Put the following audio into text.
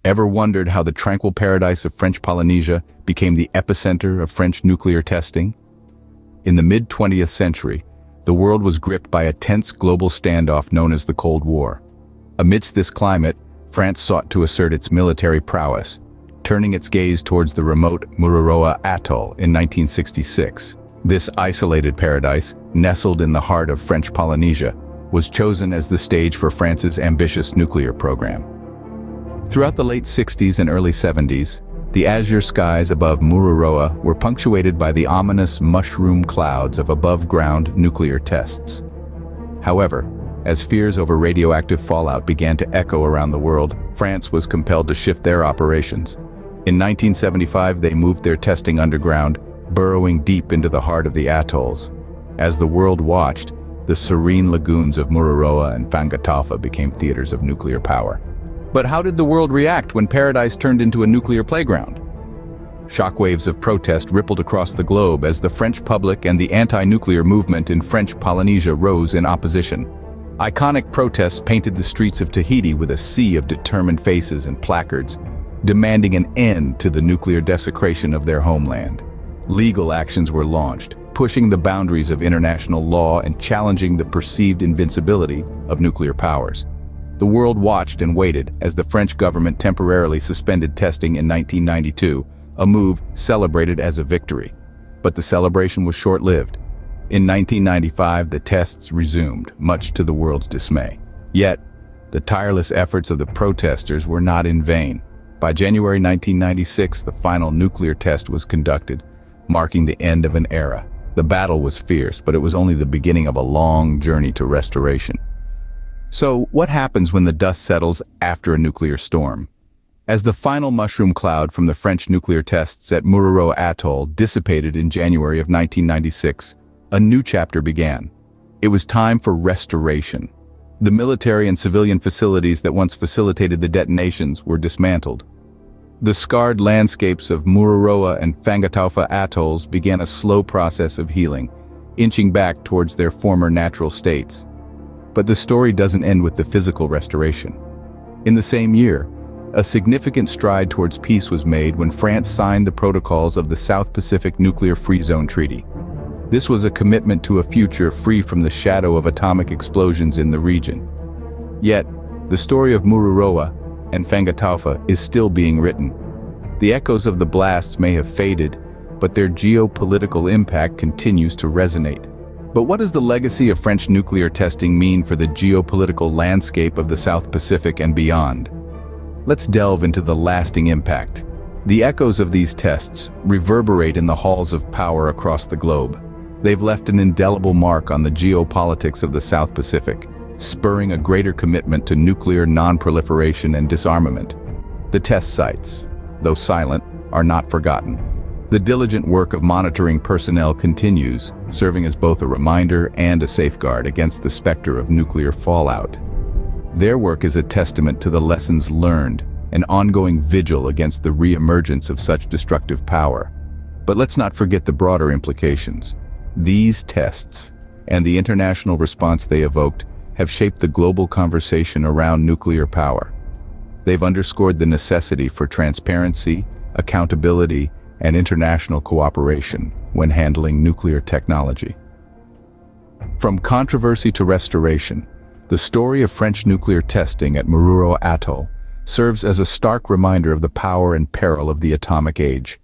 Ever wondered how the tranquil paradise of French Polynesia became the epicenter of French nuclear testing? In the mid-20th century, the world was gripped by a tense global standoff known as the Cold War. Amidst this climate, France sought to assert its military prowess, turning its gaze towards the remote Mururoa Atoll in 1966. This isolated paradise, nestled in the heart of French Polynesia, was chosen as the stage for France's ambitious nuclear program. Throughout the late 60s and early 70s, the azure skies above Mururoa were punctuated by the ominous mushroom clouds of above-ground nuclear tests. However, as fears over radioactive fallout began to echo around the world, France was compelled to shift their operations. In 1975, they moved their testing underground, burrowing deep into the heart of the atolls. As the world watched, the serene lagoons of Mururoa and Fangataufa became theaters of nuclear power. But how did the world react when paradise turned into a nuclear playground? Shockwaves of protest rippled across the globe as the French public and the anti-nuclear movement in French Polynesia rose in opposition. Iconic protests painted the streets of Tahiti with a sea of determined faces and placards, demanding an end to the nuclear desecration of their homeland. Legal actions were launched, pushing the boundaries of international law and challenging the perceived invincibility of nuclear powers. The world watched and waited as the French government temporarily suspended testing in 1992, a move celebrated as a victory. But the celebration was short-lived. In 1995, the tests resumed, much to the world's dismay. Yet, the tireless efforts of the protesters were not in vain. By January 1996, the final nuclear test was conducted, marking the end of an era. The battle was fierce, but it was only the beginning of a long journey to restoration. So, what happens when the dust settles after a nuclear storm? As the final mushroom cloud from the French nuclear tests at Mururoa Atoll dissipated in January of 1996, a new chapter began. It was time for restoration. The military and civilian facilities that once facilitated the detonations were dismantled. The scarred landscapes of Mururoa and Fangataufa atolls began a slow process of healing, inching back towards their former natural states. But the story doesn't end with the physical restoration. In the same year, a significant stride towards peace was made when France signed the protocols of the South Pacific Nuclear Free Zone Treaty. This was a commitment to a future free from the shadow of atomic explosions in the region. Yet, the story of Mururoa and Fangataufa is still being written. The echoes of the blasts may have faded, but their geopolitical impact continues to resonate. But what does the legacy of French nuclear testing mean for the geopolitical landscape of the South Pacific and beyond? Let's delve into the lasting impact. The echoes of these tests reverberate in the halls of power across the globe. They've left an indelible mark on the geopolitics of the South Pacific, spurring a greater commitment to nuclear non-proliferation and disarmament. The test sites, though silent, are not forgotten. The diligent work of monitoring personnel continues, serving as both a reminder and a safeguard against the specter of nuclear fallout. Their work is a testament to the lessons learned, an ongoing vigil against the re-emergence of such destructive power. But let's not forget the broader implications. These tests, and the international response they evoked, have shaped the global conversation around nuclear power. They've underscored the necessity for transparency, accountability, and international cooperation when handling nuclear technology. From controversy to restoration, the story of French nuclear testing at Mururoa Atoll serves as a stark reminder of the power and peril of the atomic age.